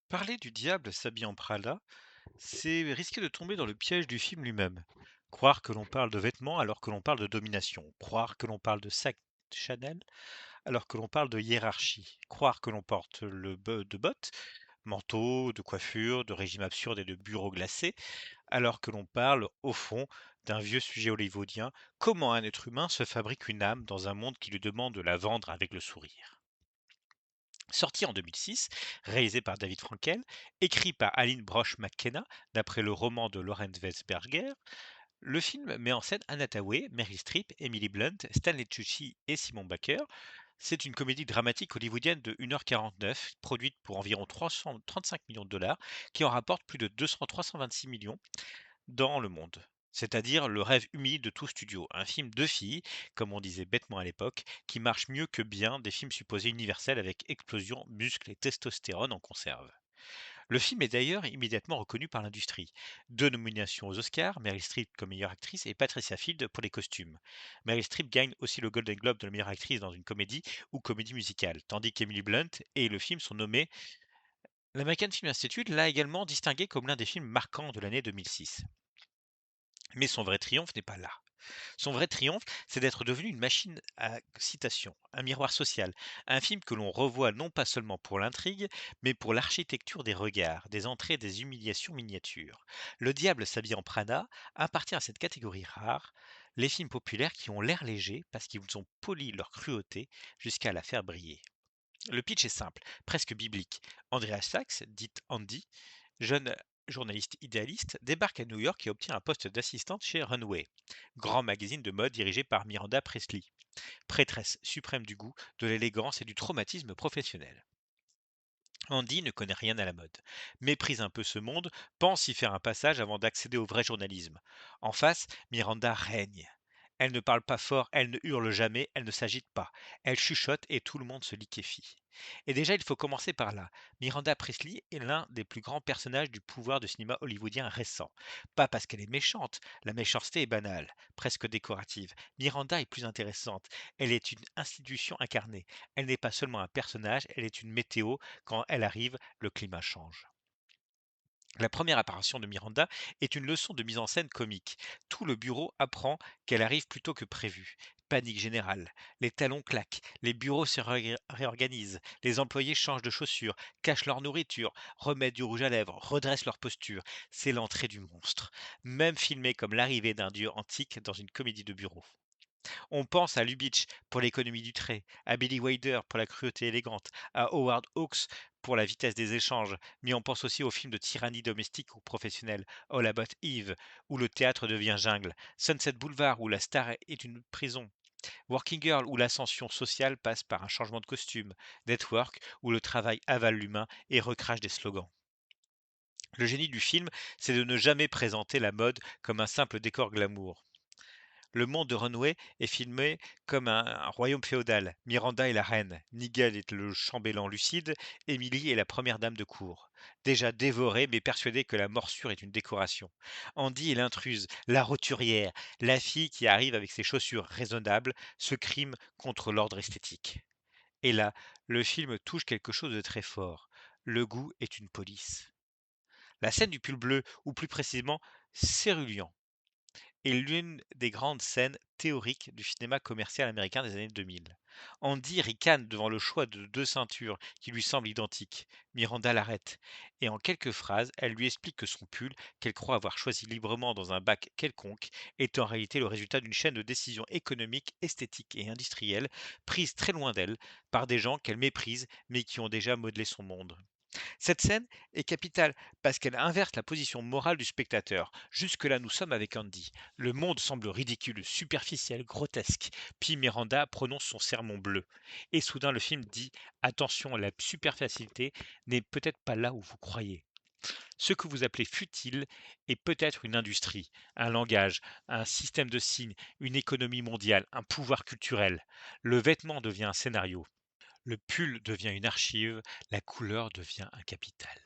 Parler du diable s'habille en Prada, c'est risquer de tomber dans le piège du film lui-même. Croire que l'on parle de vêtements alors que l'on parle de domination. Croire que l'on parle de sac Chanel alors que l'on parle de hiérarchie. Croire que l'on porte de bottes, manteau, de coiffure, de régime absurde et de bureaux glacés, alors que l'on parle, au fond, d'un vieux sujet hollywoodien. Comment un être humain se fabrique une âme dans un monde qui lui demande de la vendre avec le sourire. Sorti en 2006, réalisé par David Frankel, écrit par Aline Brosh McKenna, d'après le roman de Lauren Weisberger, le film met en scène Anna Hathaway, Meryl Streep, Emily Blunt, Stanley Tucci et Simon Baker. C'est une comédie dramatique hollywoodienne de 1h49, produite pour environ 335 millions de dollars, qui en rapporte plus de 326 millions dans le monde. C'est-à-dire le rêve humide de tout studio. Un film de filles, comme on disait bêtement à l'époque, qui marche mieux que bien des films supposés universels avec explosion, muscles et testostérone en conserve. Le film est d'ailleurs immédiatement reconnu par l'industrie. Deux nominations aux Oscars, Meryl Streep comme meilleure actrice et Patricia Field pour les costumes. Meryl Streep gagne aussi le Golden Globe de la meilleure actrice dans une comédie ou comédie musicale, tandis qu'Emily Blunt et le film sont nommés. L'American Film Institute l'a également distingué comme l'un des films marquants de l'année 2006. Mais son vrai triomphe n'est pas là. Son vrai triomphe, c'est d'être devenu une machine à citation, un miroir social, un film que l'on revoit non pas seulement pour l'intrigue, mais pour l'architecture des regards, des entrées, des humiliations miniatures. Le diable s'habille en Prada appartient à cette catégorie rare, les films populaires qui ont l'air légers parce qu'ils ont poli leur cruauté jusqu'à la faire briller. Le pitch est simple, presque biblique. Andrea Sachs, dite Andy, jeune journaliste idéaliste, débarque à New York et obtient un poste d'assistante chez Runway, grand magazine de mode dirigé par Miranda Presley, prêtresse suprême du goût, de l'élégance et du traumatisme professionnel. Andy ne connaît rien à la mode, méprise un peu ce monde, pense y faire un passage avant d'accéder au vrai journalisme. En face, Miranda règne. Elle ne parle pas fort, elle ne hurle jamais, elle ne s'agite pas. Elle chuchote et tout le monde se liquéfie. Et déjà, il faut commencer par là. Miranda Priestly est l'un des plus grands personnages du pouvoir du cinéma hollywoodien récent. Pas parce qu'elle est méchante, la méchanceté est banale, presque décorative. Miranda est plus intéressante. Elle est une institution incarnée. Elle n'est pas seulement un personnage, elle est une météo. Quand elle arrive, le climat change. La première apparition de Miranda est une leçon de mise en scène comique. Tout le bureau apprend qu'elle arrive plus tôt que prévu. Panique générale. Les talons claquent. Les bureaux se réorganisent. Les employés changent de chaussures, cachent leur nourriture, remettent du rouge à lèvres, redressent leur posture. C'est l'entrée du monstre. Même filmé comme l'arrivée d'un dieu antique dans une comédie de bureau. On pense à Lubitsch pour l'économie du trait, à Billy Wilder pour la cruauté élégante, à Howard Hawks pour la vitesse des échanges, mais on pense aussi aux films de tyrannie domestique ou professionnelle, All About Eve, où le théâtre devient jungle, Sunset Boulevard, où la star est une prison, Working Girl, où l'ascension sociale passe par un changement de costume, Network, où le travail avale l'humain et recrache des slogans. Le génie du film, c'est de ne jamais présenter la mode comme un simple décor glamour. Le monde de Runway est filmé comme un royaume féodal. Miranda est la reine, Nigel est le chambellan lucide, Emily est la première dame de cour. Déjà dévorée mais persuadée que la morsure est une décoration. Andy est l'intruse, la roturière, la fille qui arrive avec ses chaussures raisonnables, ce crime contre l'ordre esthétique. Et là, le film touche quelque chose de très fort. Le goût est une police. La scène du pull bleu, ou plus précisément Cérulean, est l'une des grandes scènes théoriques du cinéma commercial américain des années 2000. Andy ricane devant le choix de deux ceintures qui lui semblent identiques. Miranda l'arrête et en quelques phrases, elle lui explique que son pull, qu'elle croit avoir choisi librement dans un bac quelconque, est en réalité le résultat d'une chaîne de décisions économiques, esthétiques et industrielles prises très loin d'elle par des gens qu'elle méprise mais qui ont déjà modelé son monde. Cette scène est capitale parce qu'elle inverse la position morale du spectateur. Jusque-là, nous sommes avec Andy. Le monde semble ridicule, superficiel, grotesque. Puis Miranda prononce son sermon bleu. Et soudain, le film dit attention, la superficialité n'est peut-être pas là où vous croyez. Ce que vous appelez futile est peut-être une industrie, un langage, un système de signes, une économie mondiale, un pouvoir culturel. Le vêtement devient un scénario. Le pull devient une archive, la couleur devient un capital.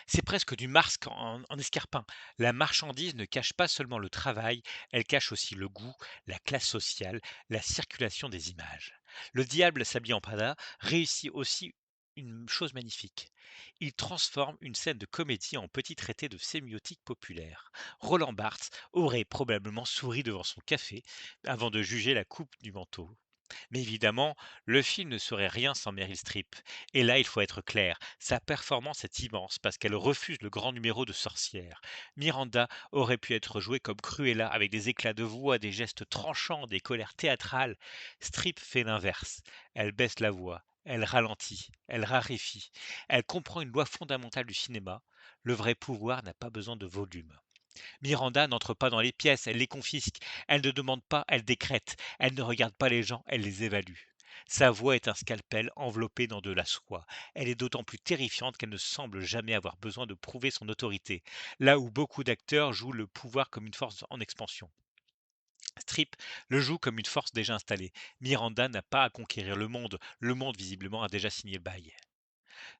C'est presque du masque en escarpin. La marchandise ne cache pas seulement le travail, elle cache aussi le goût, la classe sociale, la circulation des images. Le diable s'habille en Prada réussit aussi une chose magnifique. Il transforme une scène de comédie en petit traité de sémiotique populaire. Roland Barthes aurait probablement souri devant son café avant de juger la coupe du manteau. Mais évidemment, le film ne serait rien sans Meryl Streep. Et là, il faut être clair, sa performance est immense parce qu'elle refuse le grand numéro de sorcière. Miranda aurait pu être jouée comme Cruella avec des éclats de voix, des gestes tranchants, des colères théâtrales. Streep fait l'inverse. Elle baisse la voix, elle ralentit, elle raréfie. Elle comprend une loi fondamentale du cinéma. Le vrai pouvoir n'a pas besoin de volume. Miranda n'entre pas dans les pièces, elle les confisque. Elle ne demande pas, elle décrète. Elle ne regarde pas les gens, elle les évalue. Sa voix est un scalpel enveloppé dans de la soie. Elle est d'autant plus terrifiante qu'elle ne semble jamais avoir besoin de prouver son autorité, là où beaucoup d'acteurs jouent le pouvoir comme une force en expansion. Strip le joue comme une force déjà installée. Miranda n'a pas à conquérir le monde visiblement a déjà signé le bail.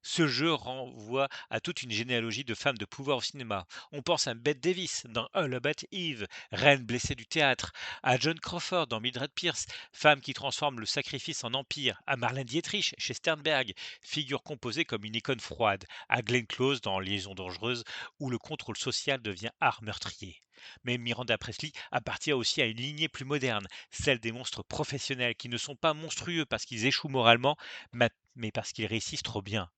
Ce jeu renvoie à toute une généalogie de femmes de pouvoir au cinéma. On pense à Bette Davis dans All About Eve, reine blessée du théâtre, à Joan Crawford dans Mildred Pierce, femme qui transforme le sacrifice en empire, à Marlène Dietrich chez Sternberg, figure composée comme une icône froide, à Glenn Close dans Liaison dangereuse, où le contrôle social devient art meurtrier. Mais Miranda Presley appartient aussi à une lignée plus moderne, celle des monstres professionnels qui ne sont pas monstrueux parce qu'ils échouent moralement, mais parce qu'ils réussissent trop bien.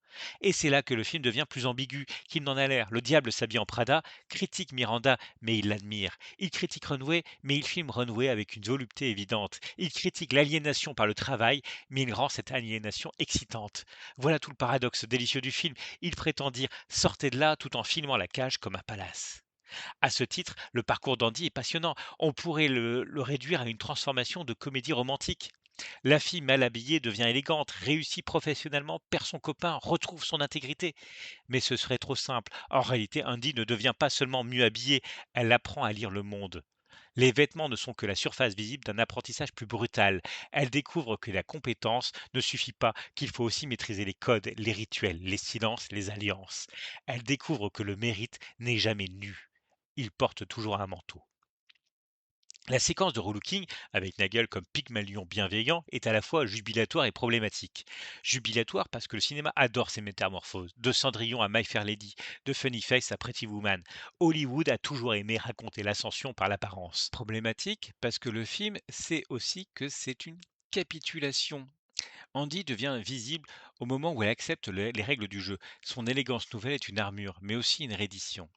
Et c'est là que le film devient plus ambigu qu'il n'en a l'air. Le diable s'habille en Prada critique Miranda, mais il l'admire. Il critique Runway, mais il filme Runway avec une volupté évidente. Il critique l'aliénation par le travail, mais il rend cette aliénation excitante. Voilà tout le paradoxe délicieux du film. Il prétend dire sortez de là tout en filmant la cage comme un palace. À ce titre, le parcours d'Andy est passionnant. On pourrait le réduire à une transformation de comédie romantique. La fille mal habillée devient élégante, réussit professionnellement, perd son copain, retrouve son intégrité. Mais ce serait trop simple. En réalité, Andy ne devient pas seulement mieux habillée, elle apprend à lire le monde. Les vêtements ne sont que la surface visible d'un apprentissage plus brutal. Elle découvre que la compétence ne suffit pas, qu'il faut aussi maîtriser les codes, les rituels, les silences, les alliances. Elle découvre que le mérite n'est jamais nu. Il porte toujours un manteau. La séquence de relooking, avec Nagel comme Pygmalion bienveillant, est à la fois jubilatoire et problématique. Jubilatoire parce que le cinéma adore ces métamorphoses, de Cendrillon à My Fair Lady, de Funny Face à Pretty Woman. Hollywood a toujours aimé raconter l'ascension par l'apparence. Problématique parce que le film sait aussi que c'est une capitulation. Andy devient visible au moment où elle accepte les règles du jeu. Son élégance nouvelle est une armure, mais aussi une reddition.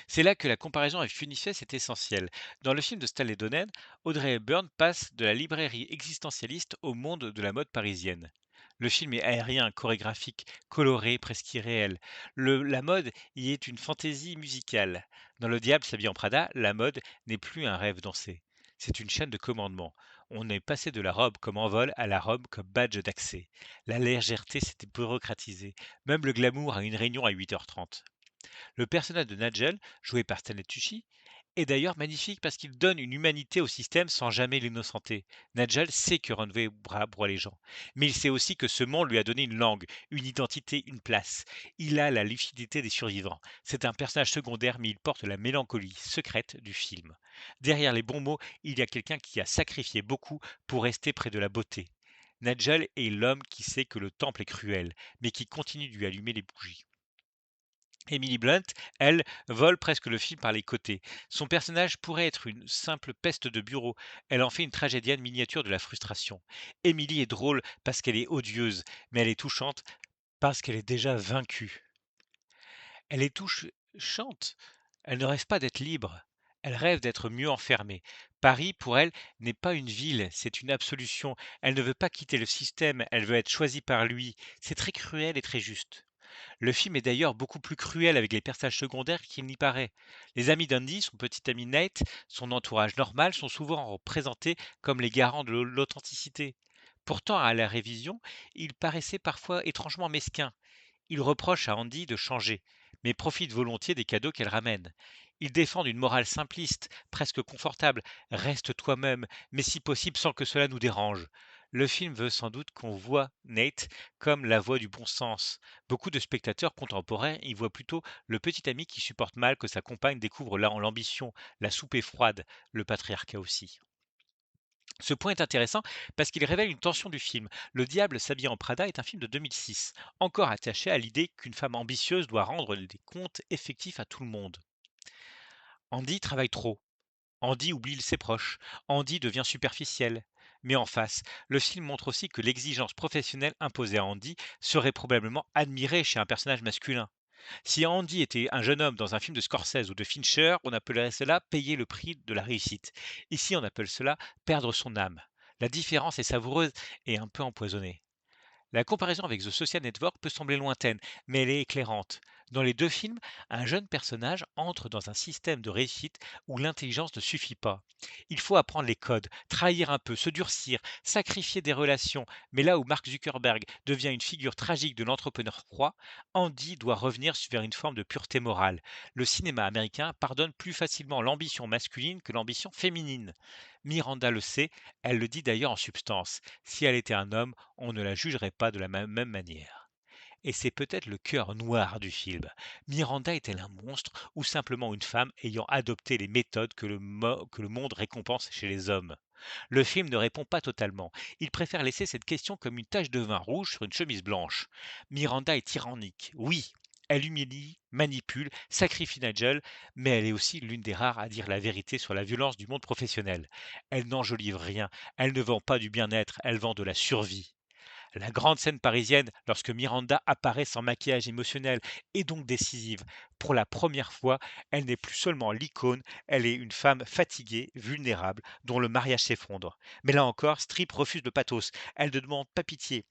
C'est là que la comparaison avec Funifest est essentielle. Dans le film de Stanley Donen, Audrey Hepburn passe de la librairie existentialiste au monde de la mode parisienne. Le film est aérien, chorégraphique, coloré, presque irréel. La mode y est une fantaisie musicale. Dans Le Diable s'habille en Prada, la mode n'est plus un rêve dansé. C'est une chaîne de commandement. On est passé de la robe comme envol à la robe comme badge d'accès. La légèreté s'était bureaucratisée. Même le glamour a une réunion à 8h30. Le personnage de Nigel, joué par Stanley Tucci, est d'ailleurs magnifique parce qu'il donne une humanité au système sans jamais l'innocenter. Nigel sait que Runway broie les gens, mais il sait aussi que ce monde lui a donné une langue, une identité, une place. Il a la lucidité des survivants. C'est un personnage secondaire, mais il porte la mélancolie secrète du film. Derrière les bons mots, il y a quelqu'un qui a sacrifié beaucoup pour rester près de la beauté. Nigel est l'homme qui sait que le temple est cruel, mais qui continue de lui allumer les bougies. Emily Blunt, elle, vole presque le film par les côtés. Son personnage pourrait être une simple peste de bureau. Elle en fait une tragédienne miniature de la frustration. Emily est drôle parce qu'elle est odieuse, mais elle est touchante parce qu'elle est déjà vaincue. Elle est touchante. Elle ne rêve pas d'être libre. Elle rêve d'être mieux enfermée. Paris, pour elle, n'est pas une ville, c'est une absolution. Elle ne veut pas quitter le système, elle veut être choisie par lui. C'est très cruel et très juste. Le film est d'ailleurs beaucoup plus cruel avec les personnages secondaires qu'il n'y paraît. Les amis d'Andy, son petit ami Nate, son entourage normal sont souvent représentés comme les garants de l'authenticité. Pourtant, à la révision, ils paraissaient parfois étrangement mesquins. Ils reprochent à Andy de changer, mais profitent volontiers des cadeaux qu'elle ramène. Ils défendent une morale simpliste, presque confortable. Reste toi-même, mais si possible sans que cela nous dérange. Le film veut sans doute qu'on voit Nate comme la voix du bon sens. Beaucoup de spectateurs contemporains y voient plutôt le petit ami qui supporte mal que sa compagne découvre là en l'ambition, la soupe est froide, le patriarcat aussi. Ce point est intéressant parce qu'il révèle une tension du film. Le diable s'habille en Prada est un film de 2006, encore attaché à l'idée qu'une femme ambitieuse doit rendre des comptes effectifs à tout le monde. Andy travaille trop. Andy oublie ses proches. Andy devient superficiel. Mais en face, le film montre aussi que l'exigence professionnelle imposée à Andy serait probablement admirée chez un personnage masculin. Si Andy était un jeune homme dans un film de Scorsese ou de Fincher, on appellerait cela payer le prix de la réussite. Ici, on appelle cela perdre son âme. La différence est savoureuse et un peu empoisonnée. La comparaison avec The Social Network peut sembler lointaine, mais elle est éclairante. Dans les deux films, un jeune personnage entre dans un système de réussite où l'intelligence ne suffit pas. Il faut apprendre les codes, trahir un peu, se durcir, sacrifier des relations. Mais là où Mark Zuckerberg devient une figure tragique de l'entrepreneur froid, Andy doit revenir vers une forme de pureté morale. Le cinéma américain pardonne plus facilement l'ambition masculine que l'ambition féminine. Miranda le sait, elle le dit d'ailleurs en substance. Si elle était un homme, on ne la jugerait pas de la même manière. Et c'est peut-être le cœur noir du film. Miranda est-elle un monstre ou simplement une femme ayant adopté les méthodes que le monde récompense chez les hommes? Le film ne répond pas totalement. Il préfère laisser cette question comme une tache de vin rouge sur une chemise blanche. Miranda est tyrannique, oui. Elle humilie, manipule, sacrifie Nigel, mais elle est aussi l'une des rares à dire la vérité sur la violence du monde professionnel. Elle n'enjolive rien, elle ne vend pas du bien-être, elle vend de la survie. La grande scène parisienne, lorsque Miranda apparaît sans maquillage émotionnel, est donc décisive. Pour la première fois, elle n'est plus seulement l'icône, elle est une femme fatiguée, vulnérable, dont le mariage s'effondre. Mais là encore, Strip refuse le pathos. Elle ne demande pas pitié.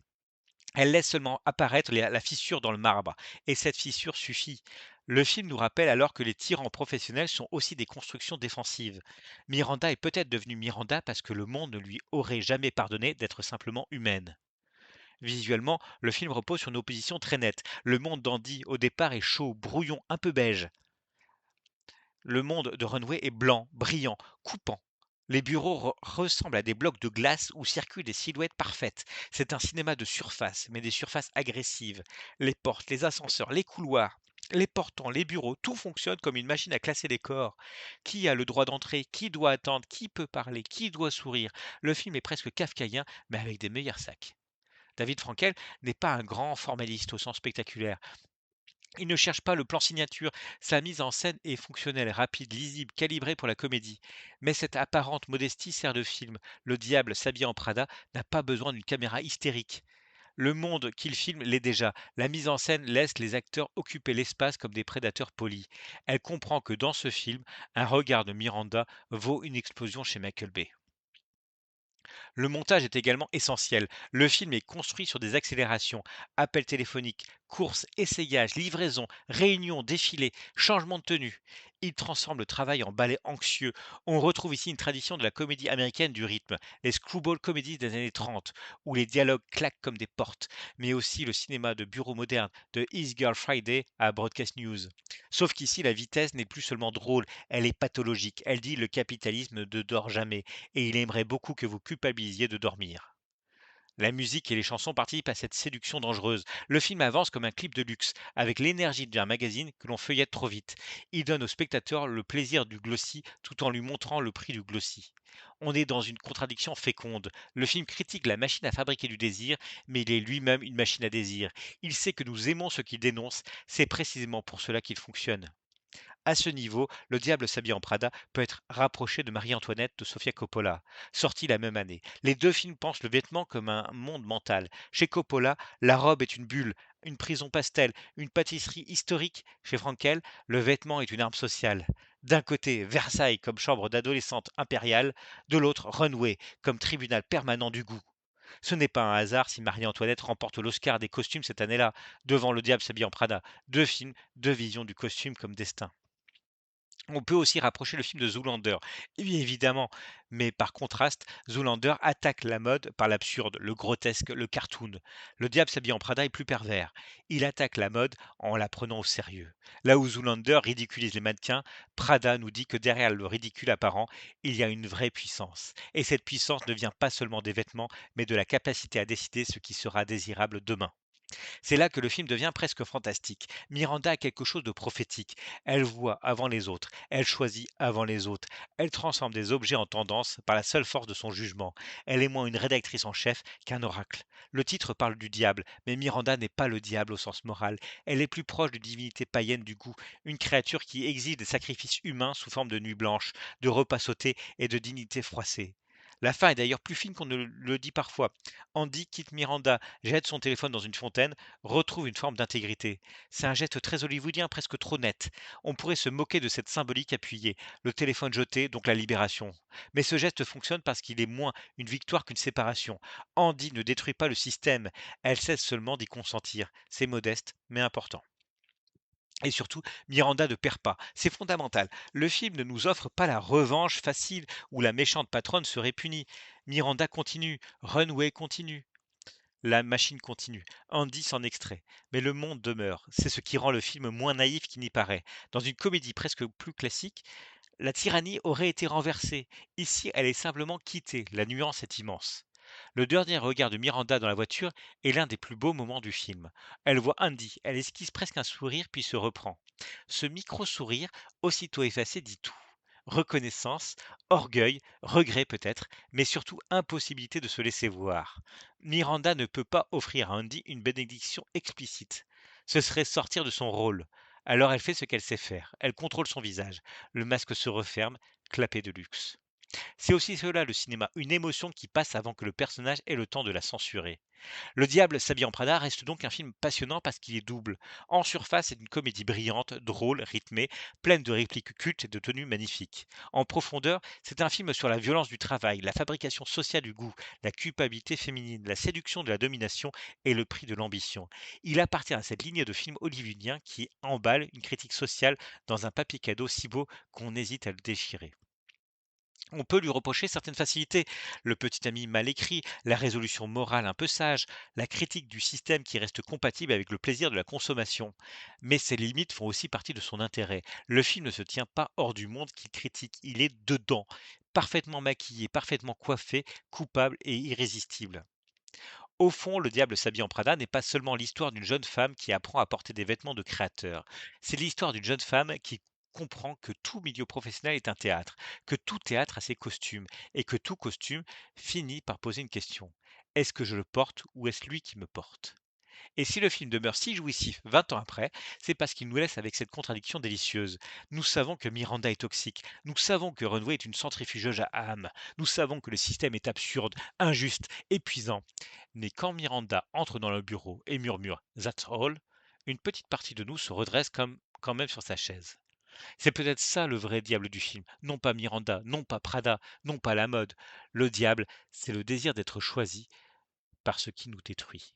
Elle laisse seulement apparaître la fissure dans le marbre. Et cette fissure suffit. Le film nous rappelle alors que les tyrans professionnels sont aussi des constructions défensives. Miranda est peut-être devenue Miranda parce que le monde ne lui aurait jamais pardonné d'être simplement humaine. Visuellement, le film repose sur une opposition très nette. Le monde d'Andy, au départ, est chaud, brouillon, un peu beige. Le monde de Runway est blanc, brillant, coupant. Les bureaux ressemblent à des blocs de glace où circulent des silhouettes parfaites. C'est un cinéma de surface, mais des surfaces agressives. Les portes, les ascenseurs, les couloirs, les portants, les bureaux, tout fonctionne comme une machine à classer les corps. Qui a le droit d'entrer? Qui doit attendre? Qui peut parler? Qui doit sourire? Le film est presque kafkaïen, mais avec des meilleurs sacs. David Frankel n'est pas un grand formaliste au sens spectaculaire. Il ne cherche pas le plan signature. Sa mise en scène est fonctionnelle, rapide, lisible, calibrée pour la comédie. Mais cette apparente modestie sert de film. Le diable s'habille en Prada n'a pas besoin d'une caméra hystérique. Le monde qu'il filme l'est déjà. La mise en scène laisse les acteurs occuper l'espace comme des prédateurs polis. Elle comprend que dans ce film, un regard de Miranda vaut une explosion chez Michael Bay. Le montage est également essentiel. Le film est construit sur des accélérations, appels téléphoniques, courses, essayages, livraisons, réunions, défilés, changements de tenue. Il transforme le travail en ballet anxieux. On retrouve ici une tradition de la comédie américaine du rythme, les screwball comedies des années 30, où les dialogues claquent comme des portes, mais aussi le cinéma de bureau moderne, de His Girl Friday à Broadcast News. Sauf qu'ici, la vitesse n'est plus seulement drôle, elle est pathologique. Elle dit le capitalisme ne dort jamais et il aimerait beaucoup que vous culpabilisiez de dormir. La musique et les chansons participent à cette séduction dangereuse. Le film avance comme un clip de luxe, avec l'énergie d'un magazine que l'on feuillette trop vite. Il donne au spectateur le plaisir du glossy tout en lui montrant le prix du glossy. On est dans une contradiction féconde. Le film critique la machine à fabriquer du désir, mais il est lui-même une machine à désir. Il sait que nous aimons ce qu'il dénonce, c'est précisément pour cela qu'il fonctionne. À ce niveau, Le diable s'habille en Prada peut être rapproché de Marie-Antoinette de Sofia Coppola, sorti la même année. Les deux films pensent le vêtement comme un monde mental. Chez Coppola, la robe est une bulle, une prison pastel, une pâtisserie historique. Chez Frankel, le vêtement est une arme sociale. D'un côté, Versailles comme chambre d'adolescente impériale, de l'autre, Runway comme tribunal permanent du goût. Ce n'est pas un hasard si Marie-Antoinette remporte l'Oscar des costumes cette année-là, devant Le diable s'habille en Prada. Deux films, deux visions du costume comme destin. On peut aussi rapprocher le film de Zoolander, oui, évidemment, mais par contraste, Zoolander attaque la mode par l'absurde, le grotesque, le cartoon. Le diable s'habille en Prada est plus pervers. Il attaque la mode en la prenant au sérieux. Là où Zoolander ridiculise les mannequins, Prada nous dit que derrière le ridicule apparent, il y a une vraie puissance. Et cette puissance ne vient pas seulement des vêtements, mais de la capacité à décider ce qui sera désirable demain. C'est là que le film devient presque fantastique. Miranda a quelque chose de prophétique. Elle voit avant les autres, elle choisit avant les autres, elle transforme des objets en tendance par la seule force de son jugement. Elle est moins une rédactrice en chef qu'un oracle. Le titre parle du diable, mais Miranda n'est pas le diable au sens moral. Elle est plus proche d'une divinité païenne du goût, une créature qui exige des sacrifices humains sous forme de nuit blanche, de repas sautés et de dignité froissée. La fin est d'ailleurs plus fine qu'on ne le dit parfois. Andy quitte Miranda, jette son téléphone dans une fontaine, retrouve une forme d'intégrité. C'est un geste très hollywoodien, presque trop net. On pourrait se moquer de cette symbolique appuyée, le téléphone jeté, donc la libération. Mais ce geste fonctionne parce qu'il est moins une victoire qu'une séparation. Andy ne détruit pas le système, elle cesse seulement d'y consentir. C'est modeste, mais important. Et surtout, Miranda ne perd pas. C'est fondamental. Le film ne nous offre pas la revanche facile où la méchante patronne serait punie. Miranda continue, Runway continue. La machine continue. Andy s'en extrait. Mais le monde demeure. C'est ce qui rend le film moins naïf qu'il n'y paraît. Dans une comédie presque plus classique, la tyrannie aurait été renversée. Ici, elle est simplement quittée. La nuance est immense. Le dernier regard de Miranda dans la voiture est l'un des plus beaux moments du film. Elle voit Andy, elle esquisse presque un sourire puis se reprend. Ce micro-sourire, aussitôt effacé, dit tout. Reconnaissance, orgueil, regret peut-être, mais surtout impossibilité de se laisser voir. Miranda ne peut pas offrir à Andy une bénédiction explicite. Ce serait sortir de son rôle. Alors elle fait ce qu'elle sait faire. Elle contrôle son visage. Le masque se referme, clapet de luxe. C'est aussi cela le cinéma, une émotion qui passe avant que le personnage ait le temps de la censurer. Le diable s'habille en Prada reste donc un film passionnant parce qu'il est double. En surface, c'est une comédie brillante, drôle, rythmée, pleine de répliques cultes et de tenues magnifiques. En profondeur, c'est un film sur la violence du travail, la fabrication sociale du goût, la culpabilité féminine, la séduction de la domination et le prix de l'ambition. Il appartient à cette ligne de films hollywoodiens qui emballe une critique sociale dans un papier cadeau si beau qu'on hésite à le déchirer. On peut lui reprocher certaines facilités, le petit ami mal écrit, la résolution morale un peu sage, la critique du système qui reste compatible avec le plaisir de la consommation. Mais ces limites font aussi partie de son intérêt. Le film ne se tient pas hors du monde qu'il critique, il est dedans, parfaitement maquillé, parfaitement coiffé, coupable et irrésistible. Au fond, Le diable s'habille en Prada n'est pas seulement l'histoire d'une jeune femme qui apprend à porter des vêtements de créateur. C'est l'histoire d'une jeune femme qui comprend que tout milieu professionnel est un théâtre, que tout théâtre a ses costumes, et que tout costume finit par poser une question. Est-ce que je le porte ou est-ce lui qui me porte? Et si le film demeure si jouissif 20 ans après, c'est parce qu'il nous laisse avec cette contradiction délicieuse. Nous savons que Miranda est toxique, nous savons que Runway est une centrifugeuse à âme, nous savons que le système est absurde, injuste, épuisant. Mais quand Miranda entre dans le bureau et murmure That's all, une petite partie de nous se redresse comme quand même sur sa chaise. C'est peut-être ça le vrai diable du film. Non pas Miranda, non pas Prada, non pas la mode. Le diable, c'est le désir d'être choisi par ce qui nous détruit.